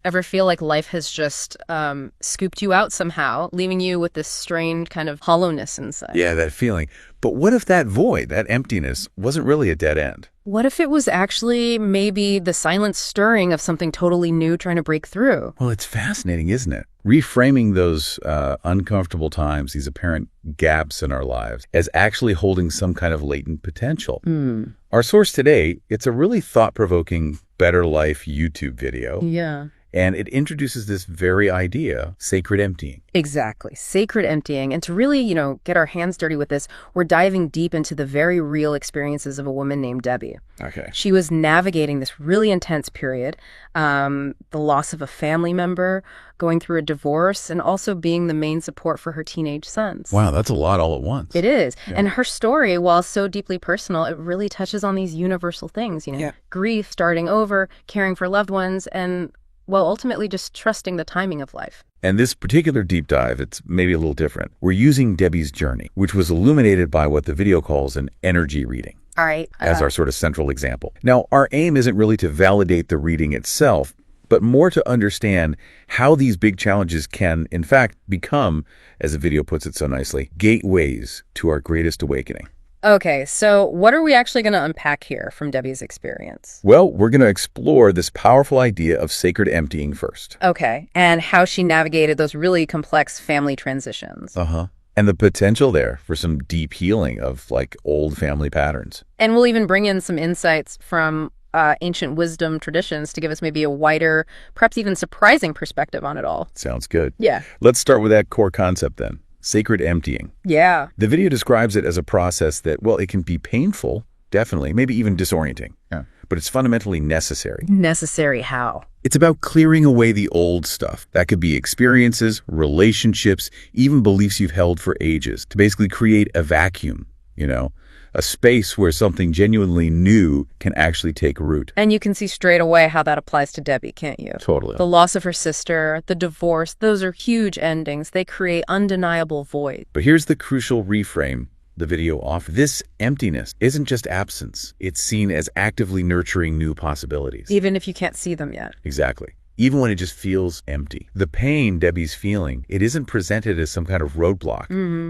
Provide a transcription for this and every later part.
Ever feel like life has just scooped you out somehow, leaving you with this strained kind of hollowness inside? Yeah, that feeling. But what if that void, that emptiness, wasn't really a dead end? What if it was actually maybe the silent stirring of something totally new trying to break through? Well, it's fascinating, isn't it? Reframing those uncomfortable times, these apparent gaps in our lives, as actually holding some kind of latent potential. Our source today, it's a really thought-provoking Better Life YouTube video. Yeah. And it introduces this very idea, sacred emptying. Exactly. Sacred emptying. And to really, get our hands dirty with this, we're diving deep into the very real experiences of a woman named Debbie. Okay. She was navigating this really intense period, the loss of a family member, going through a divorce, and also being the main support for her teenage sons. Wow, that's a lot all at once. It is. Yeah. And her story, while so deeply personal, it really touches on these universal things, grief, starting over, caring for loved ones, and ultimately just trusting the timing of life. And this particular deep dive, it's maybe a little different. We're using Debbie's journey, which was illuminated by what the video calls an energy reading. All right. As our sort of central example. Now, our aim isn't really to validate the reading itself, but more to understand how these big challenges can, in fact, become, as the video puts it so nicely, gateways to our greatest awakening. Okay, so what are we actually going to unpack here from Debbie's experience? Well, we're going to explore this powerful idea of sacred emptying first. Okay, and how she navigated those really complex family transitions. And the potential there for some deep healing of old family patterns. And we'll even bring in some insights from ancient wisdom traditions to give us maybe a wider, perhaps even surprising perspective on it all. Sounds good. Yeah. Let's start with that core concept then. Sacred emptying. Yeah. The video describes it as a process that, it can be painful, definitely, maybe even disorienting. Yeah. But it's fundamentally necessary. Necessary how? It's about clearing away the old stuff. That could be experiences, relationships, even beliefs you've held for ages, to basically create a vacuum, a space where something genuinely new can actually take root. And you can see straight away how that applies to Debbie, can't you? Totally. The loss of her sister, the divorce, those are huge endings. They create undeniable void. But here's the crucial reframe the video offers. This emptiness isn't just absence. It's seen as actively nurturing new possibilities. Even if you can't see them yet. Exactly. Even when it just feels empty. The pain Debbie's feeling, it isn't presented as some kind of roadblock.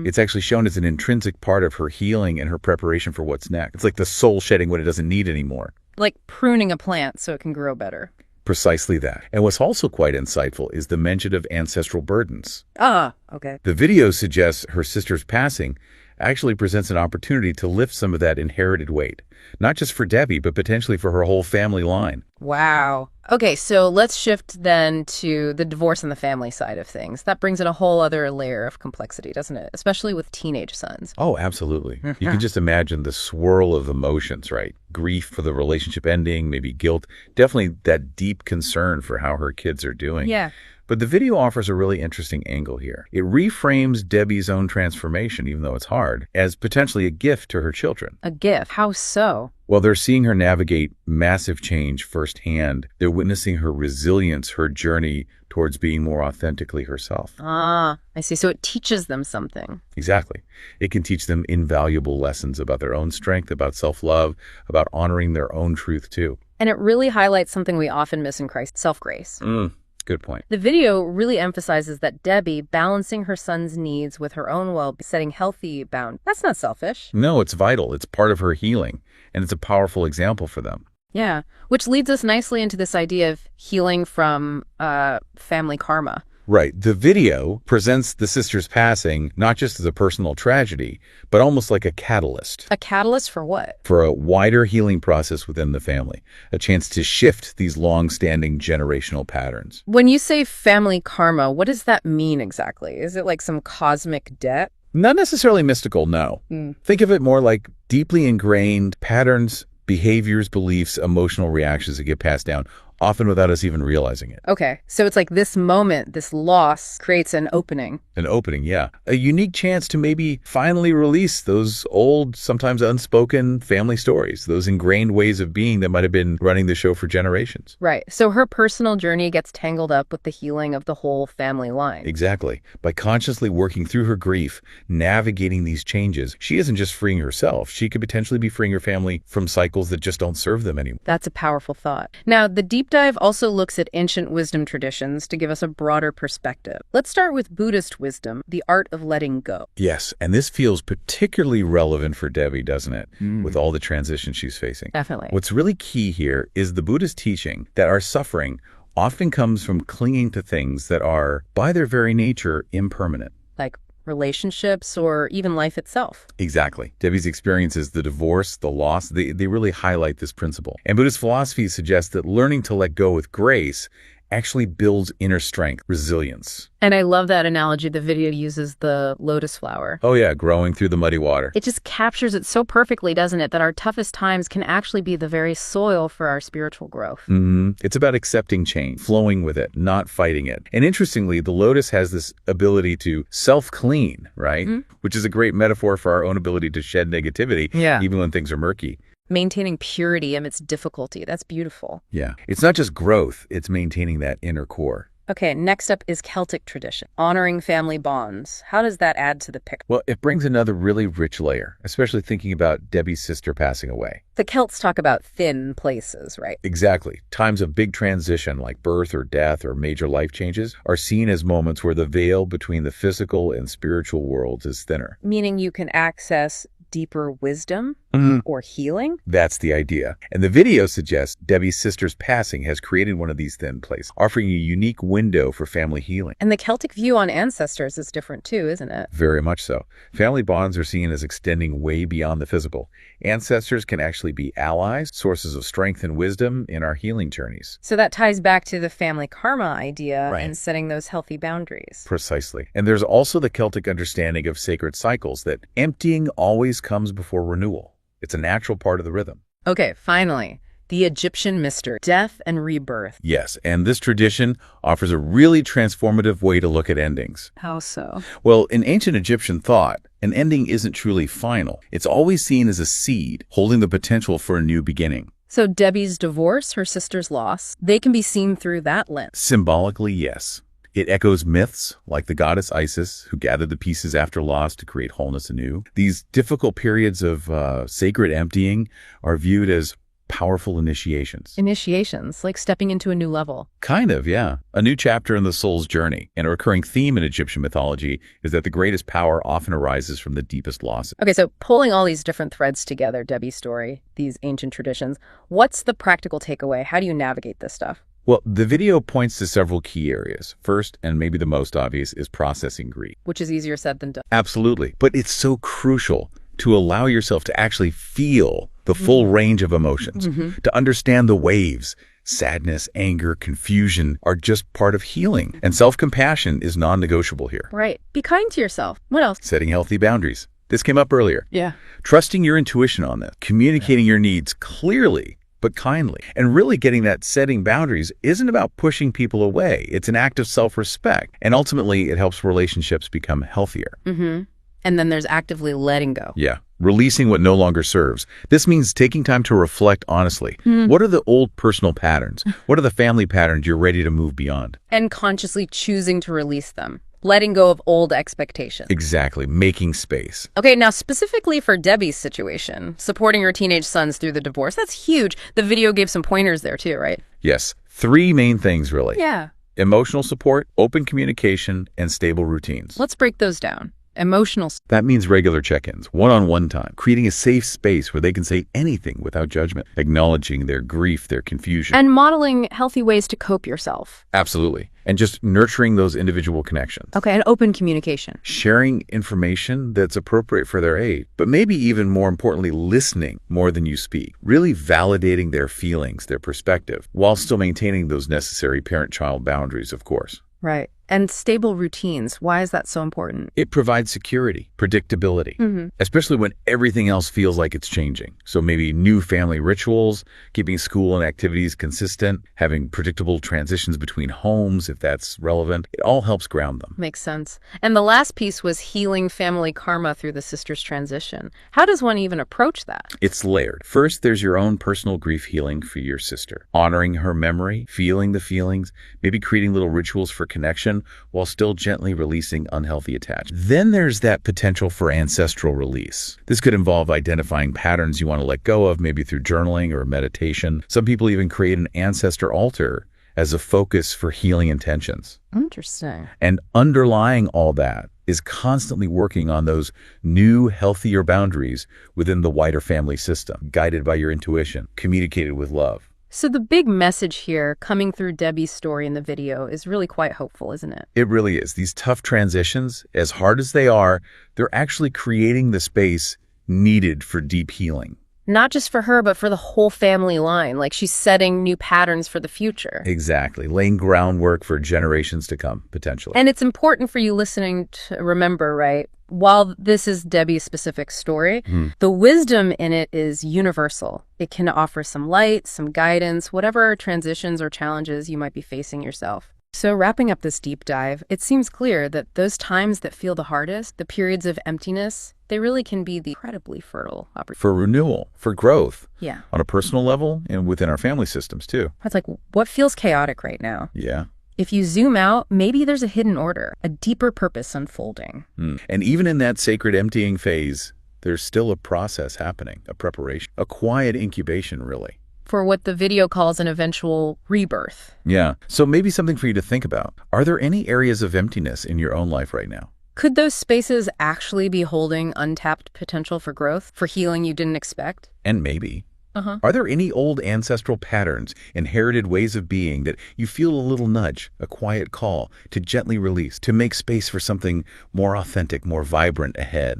It's actually shown as an intrinsic part of her healing and her preparation for what's next. It's like the soul shedding what it doesn't need anymore. Like pruning a plant so it can grow better. Precisely that. And what's also quite insightful is the mention of ancestral burdens. Okay. The video suggests her sister's passing actually presents an opportunity to lift some of that inherited weight, not just for Debbie, but potentially for her whole family line. Wow. Okay, so let's shift then to the divorce and the family side of things. That brings in a whole other layer of complexity, doesn't it? Especially with teenage sons. Oh, absolutely. You can just imagine the swirl of emotions, right? Grief for the relationship ending, maybe guilt, definitely that deep concern for how her kids are doing. Yeah. But the video offers a really interesting angle here. It reframes Debbie's own transformation, even though it's hard, as potentially a gift to her children. A gift? How so? Well, they're seeing her navigate massive change firsthand. They're witnessing her resilience, her journey towards being more authentically herself. I see. So it teaches them something. Exactly. It can teach them invaluable lessons about their own strength, about self-love, about honoring their own truth, too. And it really highlights something we often miss in Christ, self-grace. Good point. The video really emphasizes that Debbie balancing her son's needs with her own well-being, setting healthy boundaries. That's not selfish. No, it's vital. It's part of her healing, and it's a powerful example for them. Yeah, which leads us nicely into this idea of healing from family karma. Right. The video presents the sister's passing not just as a personal tragedy, but almost like a catalyst. A catalyst for what? For a wider healing process within the family, a chance to shift these long-standing generational patterns. When you say family karma, what does that mean exactly? Is it like some cosmic debt? Not necessarily mystical, no. Think of it more like deeply ingrained patterns, behaviors, beliefs, emotional reactions that get passed down, often without us even realizing it. Okay, so it's like this moment, this loss creates an opening. An opening, yeah. A unique chance to maybe finally release those old, sometimes unspoken family stories, those ingrained ways of being that might have been running the show for generations. Right, so her personal journey gets tangled up with the healing of the whole family line. Exactly. By consciously working through her grief, navigating these changes, she isn't just freeing herself. She could potentially be freeing her family from cycles that just don't serve them anymore. That's a powerful thought. Now, the deep dive also looks at ancient wisdom traditions to give us a broader perspective. Let's start with Buddhist wisdom, the art of letting go. Yes, and this feels particularly relevant for Debbie, doesn't it? With all the transition she's facing. Definitely. What's really key here is the Buddhist teaching that our suffering often comes from clinging to things that are, by their very nature, impermanent. Like relationships or even life itself. Exactly. Debbie's experiences, the divorce, the loss, they really highlight this principle. And Buddhist philosophy suggests that learning to let go with grace actually builds inner strength, resilience. And I love that analogy. The video uses the lotus flower. Oh yeah, growing through the muddy water. It just captures it so perfectly, doesn't it, that our toughest times can actually be the very soil for our spiritual growth. It's about accepting change, flowing with it, not fighting it. And interestingly, the lotus has this ability to self-clean, right? Which is a great metaphor for our own ability to shed negativity, even when things are murky. Maintaining purity amidst difficulty. That's beautiful. Yeah. It's not just growth, it's maintaining that inner core. Okay, next up is Celtic tradition, honoring family bonds. How does that add to the picture? Well, it brings another really rich layer, especially thinking about Debbie's sister passing away. The Celts talk about thin places, right? Exactly. Times of big transition, like birth or death or major life changes, are seen as moments where the veil between the physical and spiritual worlds is thinner. Meaning you can access deeper wisdom or healing? That's the idea. And the video suggests Debbie's sister's passing has created one of these thin places, offering a unique window for family healing. And the Celtic view on ancestors is different too, isn't it? Very much so. Family bonds are seen as extending way beyond the physical. Ancestors can actually be allies, sources of strength and wisdom in our healing journeys. So that ties back to the family karma idea and setting those healthy boundaries. Precisely. And there's also the Celtic understanding of sacred cycles, that emptying always comes before renewal. It's a natural part of the rhythm. Okay, finally, the Egyptian mystery, death and rebirth. Yes, and this tradition offers a really transformative way to look at endings. How so? Well, in ancient Egyptian thought, an ending isn't truly final. It's always seen as a seed, holding the potential for a new beginning. So Debbie's divorce, her sister's loss, they can be seen through that lens. Symbolically, yes. It echoes myths like the goddess Isis, who gathered the pieces after loss to create wholeness anew. These difficult periods of sacred emptying are viewed as powerful initiations. Initiations, like stepping into a new level. Kind of, yeah. A new chapter in the soul's journey. And a recurring theme in Egyptian mythology is that the greatest power often arises from the deepest losses. Okay, so pulling all these different threads together, Debbie's story, these ancient traditions, what's the practical takeaway? How do you navigate this stuff? Well, the video points to several key areas. First, and maybe the most obvious, is processing grief. Which is easier said than done. Absolutely. But it's so crucial to allow yourself to actually feel the full range of emotions, to understand the waves. Sadness, anger, confusion are just part of healing. And self-compassion is non-negotiable here. Right. Be kind to yourself. What else? Setting healthy boundaries. This came up earlier. Yeah. Trusting your intuition on this. Communicating your needs clearly but kindly. And really getting that setting boundaries isn't about pushing people away. It's an act of self-respect. And ultimately, it helps relationships become healthier. And then there's actively letting go. Yeah. Releasing what no longer serves. This means taking time to reflect honestly. What are the old personal patterns? What are the family patterns you're ready to move beyond? And consciously choosing to release them. Letting go of old expectations. Exactly. Making space. Okay, now specifically for Debbie's situation, supporting her teenage sons through the divorce, that's huge. The video gave some pointers there too, right? Yes. 3 main things, really. Yeah. Emotional support, open communication, and stable routines. Let's break those down. Emotional. That means regular check-ins, one-on-one time, creating a safe space where they can say anything without judgment, acknowledging their grief, their confusion. And modeling healthy ways to cope yourself. Absolutely. And just nurturing those individual connections. Okay, and open communication. Sharing information that's appropriate for their age, but maybe even more importantly, listening more than you speak. Really validating their feelings, their perspective, while still maintaining those necessary parent-child boundaries, of course. Right. And stable routines. Why is that so important? It provides security, predictability, especially when everything else feels like it's changing. So maybe new family rituals, keeping school and activities consistent, having predictable transitions between homes, if that's relevant. It all helps ground them. Makes sense. And the last piece was healing family karma through the sister's transition. How does one even approach that? It's layered. First, there's your own personal grief healing for your sister, honoring her memory, feeling the feelings, maybe creating little rituals for connection, connection while still gently releasing unhealthy attachment. Then there's that potential for ancestral release. This could involve identifying patterns you want to let go of, maybe through journaling or meditation. Some people even create an ancestor altar as a focus for healing intentions. Interesting. And underlying all that is constantly working on those new, healthier boundaries within the wider family system, guided by your intuition, communicated with love. So the big message here, coming through Debbie's story in the video, is really quite hopeful, isn't it? It really is. These tough transitions, as hard as they are, they're actually creating the space needed for deep healing. Not just for her, but for the whole family line. Like, she's setting new patterns for the future. Exactly. Laying groundwork for generations to come, potentially. And it's important for you listening to remember, right? While this is Debbie's specific story, the wisdom in it is universal. It can offer some light, some guidance, whatever transitions or challenges you might be facing yourself. So wrapping up this deep dive, it seems clear that those times that feel the hardest, the periods of emptiness, they really can be the incredibly fertile opportunity. For renewal, for growth. Yeah. On a personal level and within our family systems, too. It's like, what feels chaotic right now? Yeah. If you zoom out, maybe there's a hidden order, a deeper purpose unfolding. And even in that sacred emptying phase, there's still a process happening, a preparation, a quiet incubation, really. For what the video calls an eventual rebirth. Yeah. So maybe something for you to think about. Are there any areas of emptiness in your own life right now? Could those spaces actually be holding untapped potential for growth, for healing you didn't expect? And maybe. Are there any old ancestral patterns, inherited ways of being that you feel a little nudge, a quiet call to gently release, to make space for something more authentic, more vibrant ahead?